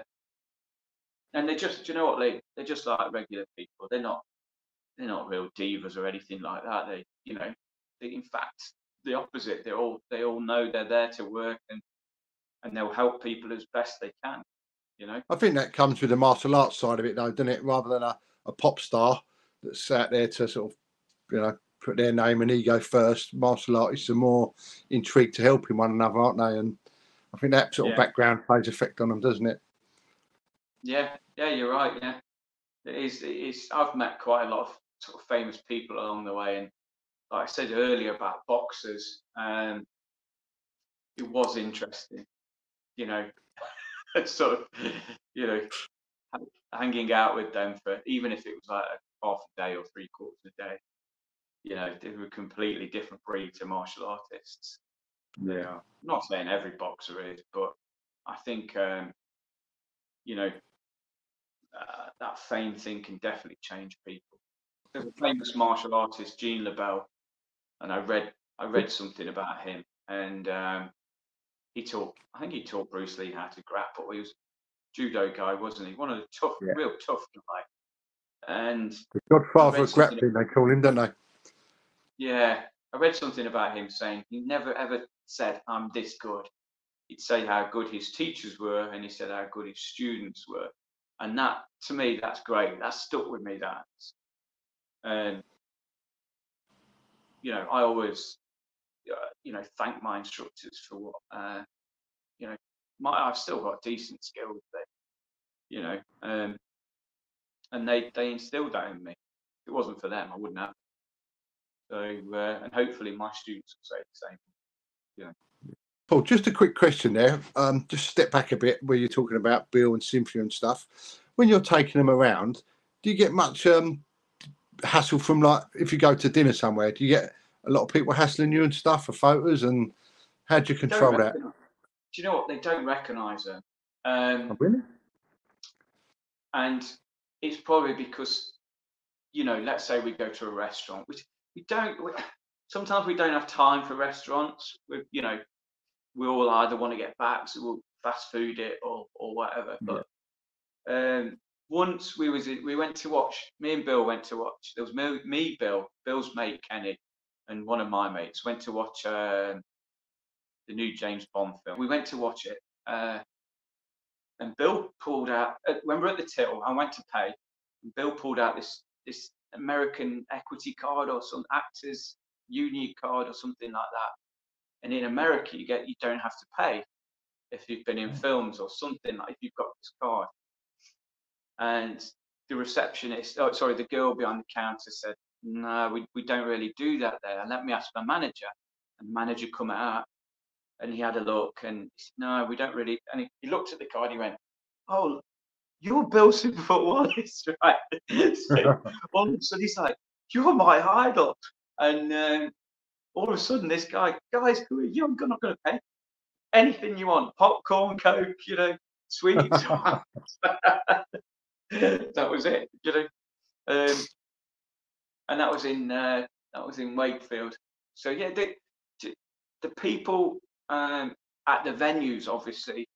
and they're just, you know what, they're just like regular people. They're not real divas or anything like that. They, you know, in fact, the opposite. They all know they're there to work, and they'll help people as best they can. You know, I think that comes with the martial arts side of it, though, doesn't it? Rather than a pop star that's out there to sort of, you know, put their name and ego first. Martial artists are more intrigued to helping one another, aren't they? And I think that sort of background plays effect on them, doesn't it? Yeah, you're right. Yeah, it is. I've met quite a lot of sort of famous people along the way, and like I said earlier about boxers, it was interesting, you know, sort of, you know, hanging out with them for, even if it was like a half a day or 3/4 a day, you know, they were completely different breed to martial artists. They are. I'm not saying every boxer is, but I think, you know, that fame thing can definitely change people. There's a famous martial artist, Gene LaBelle, and I read something about him, and I think he taught Bruce Lee how to grapple. He was a judo guy, wasn't he? One of the real tough guy. And the godfather of grappling, they call him, don't they? Yeah, I read something about him saying he never ever said, "I'm this good." He'd say how good his teachers were, and he said how good his students were. And that, to me, that's great. That's stuck with me. That, and you know, I always, you know, thank my instructors for what, you know, I've still got decent skills, but you know, and they instilled that in me. If it wasn't for them, I wouldn't have. So, and hopefully my students will say the same. Yeah. Paul, just a quick question there. Just step back a bit where you're talking about Bill and Cynthia and stuff. When you're taking them around, do you get much hassle from, like, if you go to dinner somewhere, do you get a lot of people hassling you and stuff for photos, and how do you control that? Do you know what? They don't recognise them. Oh, really? And it's probably because, you know, let's say we go to a restaurant, which sometimes we don't have time for restaurants. You know, we all either want to get back, so we'll fast food it or whatever. But once we went to watch, me and Bill went to watch, there was me, Bill's mate Kenny, and one of my mates went to watch the new James Bond film. We went to watch it, and Bill pulled out, when we're at the till, I went to pay, and Bill pulled out this American equity card or some Actors Union card or something like that. And in America, you don't have to pay if you've been in films or something, like if you've got this card. And the receptionist, the girl behind the counter said, no, we don't really do that there. And let me ask my manager. And the manager come out and he had a look and he said, no, we don't really. And he looked at the card and he went, oh, you're Bill Superfoot Wallace, right? So all of a sudden he's like, you're my idol. And all of a sudden this guys, who are you? I'm not going to pay anything you want, popcorn, Coke, you know, sweets. That was it, you know, and that was in Wakefield. So yeah, the people at the venues, obviously,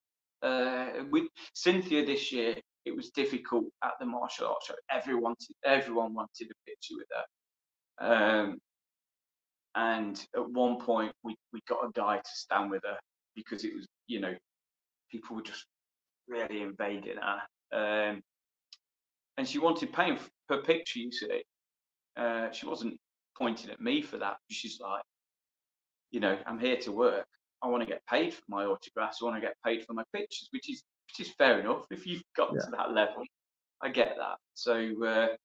with Cynthia this year, it was difficult at the martial arts show. Everyone wanted a picture with her, and at one point we got a guy to stand with her because it was, you know, people were just really invading her. And she wanted paying per picture, you see. She wasn't pointing at me for that. She's like, you know, I'm here to work. I want to get paid for my autographs. I want to get paid for my pictures, which is fair enough. If you've got to that level, I get that. So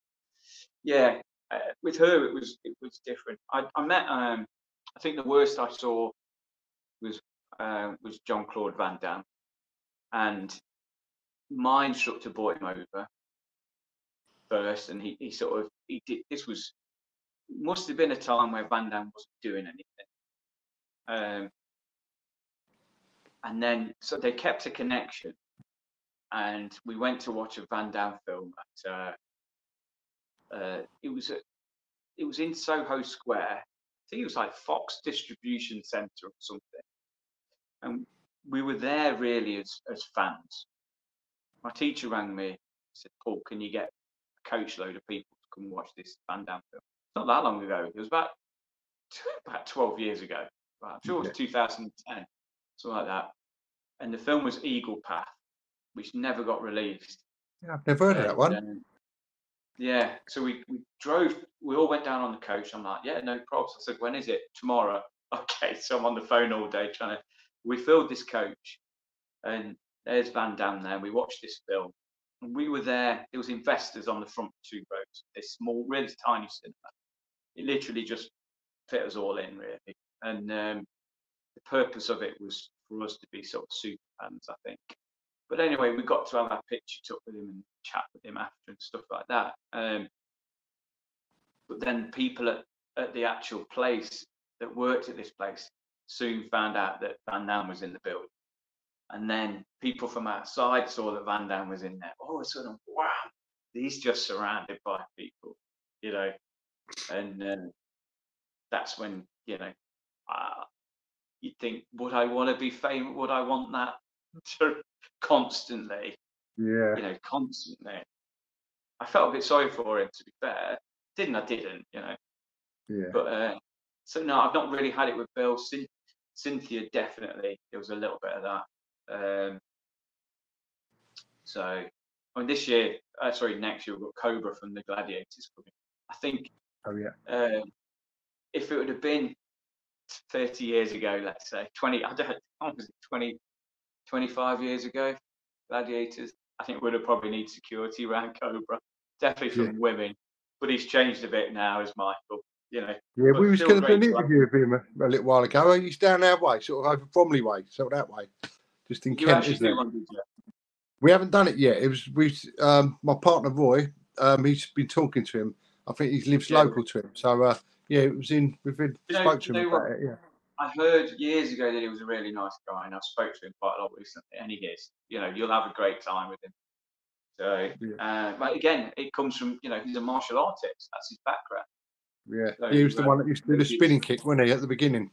yeah, with her it was different. I met I think the worst I saw was Jean-Claude Van Damme, and my instructor brought him over first, and he did. This must have been a time where Van Damme wasn't doing anything, and then so they kept a connection, and we went to watch a Van Damme film at it was in Soho Square. I think it was like Fox Distribution Centre or something, and we were there really as fans. My teacher rang me, said, Paul, can you get a coachload of people to come watch this Van Damme film? It's not that long ago. It was about 12 years ago. I'm sure it was 2010, something like that. And the film was Eagle Path, which never got released. Yeah, I've never heard of that one. Yeah, so we all went down on the coach. I'm like, yeah, no problems. I said, when is it? Tomorrow. Okay, so I'm on the phone all day we filled this coach, and there's Van Damme there. We watched this film, and we were there. There was investors on the front 2 rows. This small, really tiny cinema. It literally just fit us all in, really. And the purpose of it was for us to be sort of super fans, I think. But anyway, we got to have our picture took with him and chat with him after and stuff like that. But then people at the actual place that worked at this place soon found out that Van Damme was in the building. And then people from outside saw that Van Damme was in there. All of a sudden, wow, he's just surrounded by people, you know. And that's when, you know, you think, would I want to be famous? Would I want that constantly? Yeah. You know, constantly. I felt a bit sorry for him, to be fair. I didn't, you know. Yeah. But so no, I've not really had it with Bill. Cynthia, definitely. There was a little bit of that. So I mean, this year, sorry, next year we've got Cobra from the Gladiators coming. I think. Oh yeah. If it would have been 30 years ago, let's say 20, I don't know, was it 20, 25 years ago, Gladiators, I think would have probably needed security around Cobra, definitely from women. But he's changed a bit now, as Michael. You know. Yeah, we was going to do an great interview with him a little while ago. He's down our way, sort of over Bromley way, sort of that way, just in You Kent, actually isn't do it? one, did you? We haven't done it yet. It was my partner Roy. He's been talking to him. I think he lives local to him. So yeah, it was in. We've been spoke to him about it. Yeah. I heard years ago that he was a really nice guy, and I've spoke to him quite a lot recently. And he is. You know, you'll have a great time with him. So, but again, it comes from, you know, he's a martial artist. That's his background. Yeah, So, he was the one that used to do the spinning kick, wasn't he, at the beginning?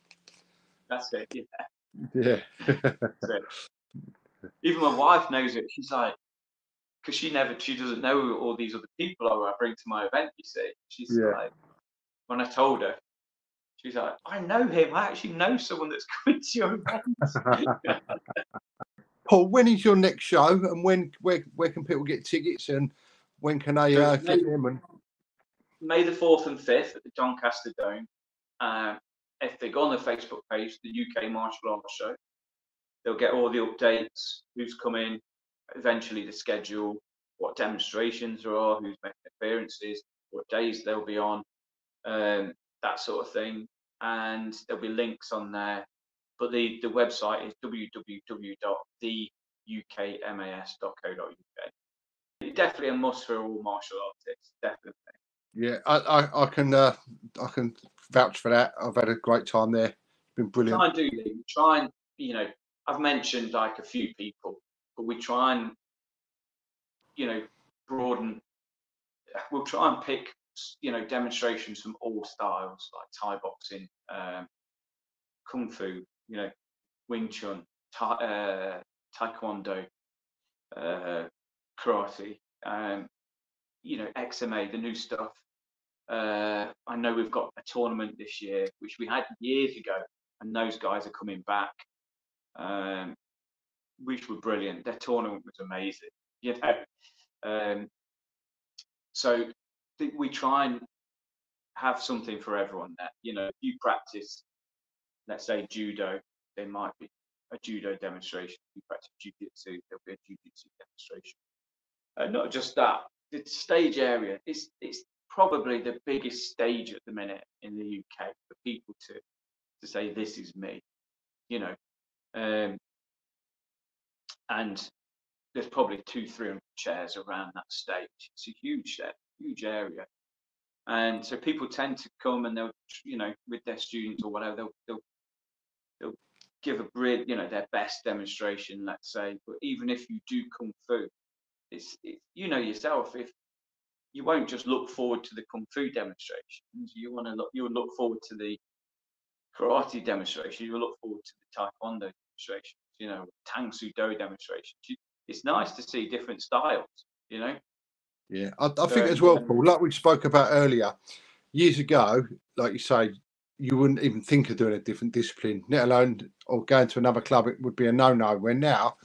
That's it. Yeah. Yeah. That's it. Even my wife knows it. She's like, because she doesn't know who all these other people are I bring to my event. You see, she's like, when I told her, she's like, I know him. I actually know someone that's coming to your event. Paul, when is your next show, and where can people get tickets, and when can they get them? And May the 4th and 5th at the Doncaster Dome. If they go on the Facebook page, the UK Martial Arts Show, they'll get all the updates, who's coming, eventually the schedule, what demonstrations there are, who's making appearances, what days they'll be on, that sort of thing. And there'll be links on there. But the website is www.theukmas.co.uk. Definitely a must for all martial artists, definitely. Yeah, I can vouch for that. I've had a great time there. It's been brilliant. Try and, you know, I've mentioned like a few people, but we try and, you know, broaden. We'll try and pick, you know, demonstrations from all styles, like Thai boxing, kung fu, you know, Wing Chun, Taekwondo, karate, you know, XMA, the new stuff. I know we've got a tournament this year, which we had years ago, and those guys are coming back, which were brilliant. Their tournament was amazing, you know. So we try and have something for everyone there. You know, if you practice, let's say judo, there might be a judo demonstration. If you practice jiu-jitsu, there'll be a jiu-jitsu demonstration. Not just that, the stage area is probably the biggest stage at the minute in the UK for people to say this is me, you know, and there's probably 200-300 chairs around that stage. It's a huge area, and so people tend to come and they'll, you know, with their students or whatever, they'll give you know, their best demonstration, let's say. But even if you do kung fu, it's you know yourself, if you won't just look forward to the kung fu demonstrations, you'll look forward to the karate demonstration, you'll look forward to the taekwondo demonstrations, you know, tang soo do demonstrations. It's nice to see different styles, you know. Yeah, I think as well, Paul, like we spoke about earlier, years ago, like you say, you wouldn't even think of doing a different discipline, let alone or going to another club. It would be a no-no. Where now,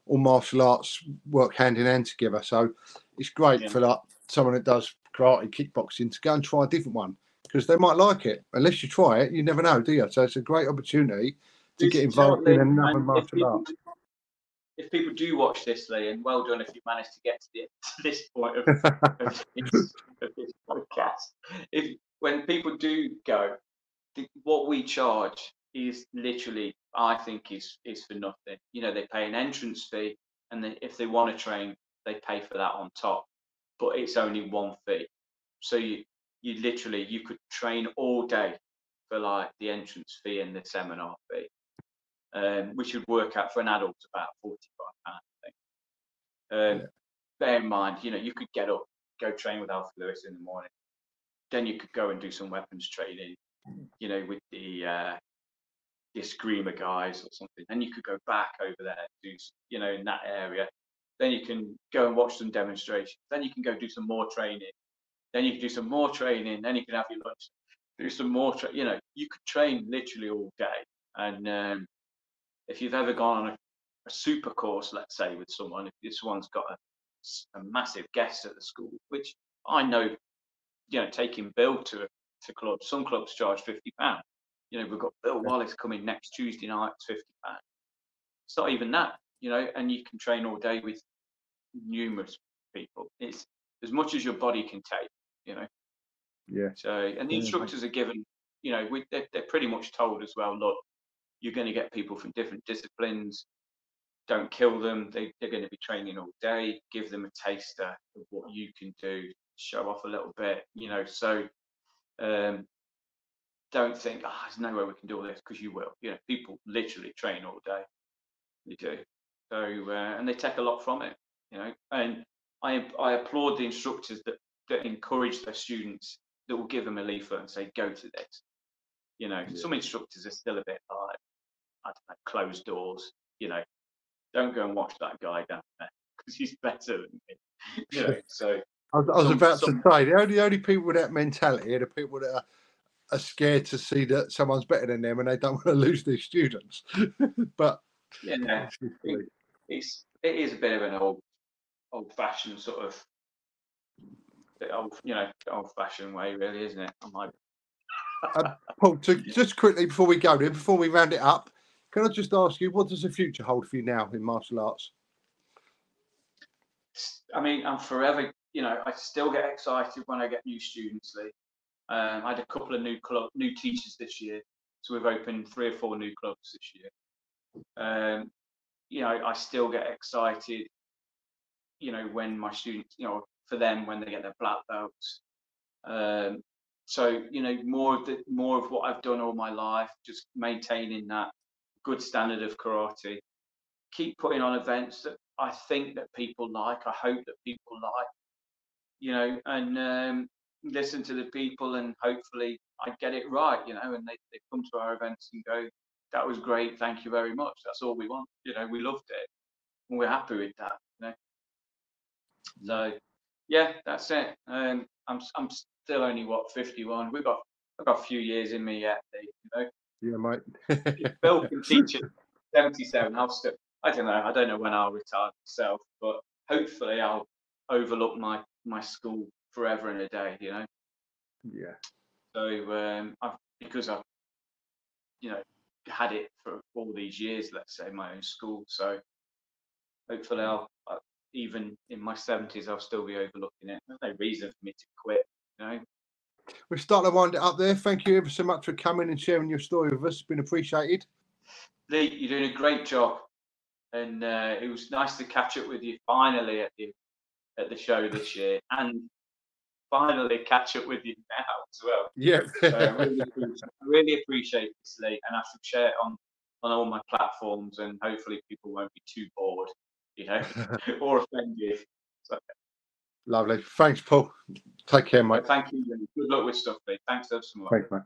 all martial arts work hand in hand together. So it's great for like someone that does karate, kickboxing, to go and try a different one, because they might like it. Unless you try it, you never know, do you? So it's a great opportunity to get involved in another martial art. If people do watch this, Lee, and well done if you managed to get to this point of this podcast. When people do go, what we charge is literally, I think, is for nothing. You know, they pay an entrance fee, and if they want to train, they pay for that on top. But it's only one fee, so you literally you could train all day for like the entrance fee and the seminar fee. Which would work out for an adult about £45, I think. Bear in mind, you know, you could get up, go train with Alfred Lewis in the morning. Then you could go and do some weapons training, you know, with the Eskrima guys or something. Then you could go back over there, do, you know, in that area. Then you can go and watch some demonstrations. Then you can go do some more training. Then you can do some more training. Then you can have your lunch, do some more, you know, you could train literally all day. And if you've ever gone on a super course, let's say, with someone, if this one's got a massive guest at the school, which I know, you know, taking Bill to clubs. Some clubs charge £50. You know, we've got Bill Wallace coming next Tuesday night, £50. It's not even that, you know, and you can train all day with numerous people. It's as much as your body can take, you know. Yeah. So, and the instructors are given, you know, they're pretty much told as well, look, you're going to get people from different disciplines. Don't kill them. They're going to be training all day. Give them a taster of what you can do. Show off a little bit, you know. So don't think, there's no way we can do all this, because you will. You know, people literally train all day. They do. So and they take a lot from it, you know. And I applaud the instructors that encourage their students, that will give them a leaflet and say, go to this. You know, some instructors are still a bit like, I don't know, closed doors. You know, don't go and watch that guy down there because he's better than me. You know, so I was about to say, the only people with that mentality are the people that are scared to see that someone's better than them and they don't want to lose their students. But yeah, it is a bit of an old-fashioned sort of old-fashioned way, really, isn't it? Paul, just quickly before we go there, before we round it up, can I just ask you, what does the future hold for you now in martial arts? I mean, I'm forever, you know, I still get excited when I get new students, Lee. I had a couple of new teachers this year, so we've opened 3 or 4 new clubs this year. You know, I still get excited, you know, when my students, you know, for them when they get their black belts. So, you know, more of what I've done all my life, just maintaining that good standard of karate. Keep putting on events that I think that people like. I hope that people like, you know, and listen to the people, and hopefully I get it right, you know, and they come to our events and go, that was great, thank you very much. That's all we want, you know, we loved it and we're happy with that, you know. So yeah, that's it. I'm still only 51. I've got a few years in me yet, you know. Yeah, mate. If Bill can teach at 77, I don't know when I'll retire myself, but hopefully I'll overlook my school forever and a day, you know. Yeah. So because I've, you know, had it for all these years, let's say, my own school. So hopefully even in my 70s, I'll still be overlooking it. There's no reason for me to quit, you know. We're starting to wind it up there. Thank you ever so much for coming and sharing your story with us. It's been appreciated. Lee, you're doing a great job, and it was nice to catch up with you finally at the show this year, and finally catch up with you now as well. Yeah. So I really appreciate this, Lee, and I should share it on all my platforms, and hopefully people won't be too bored, you know, or offended. So, lovely. Thanks, Paul. Take care, mate. thank you. Good luck with stuff, Lee. Thanks so much. Thanks, mate.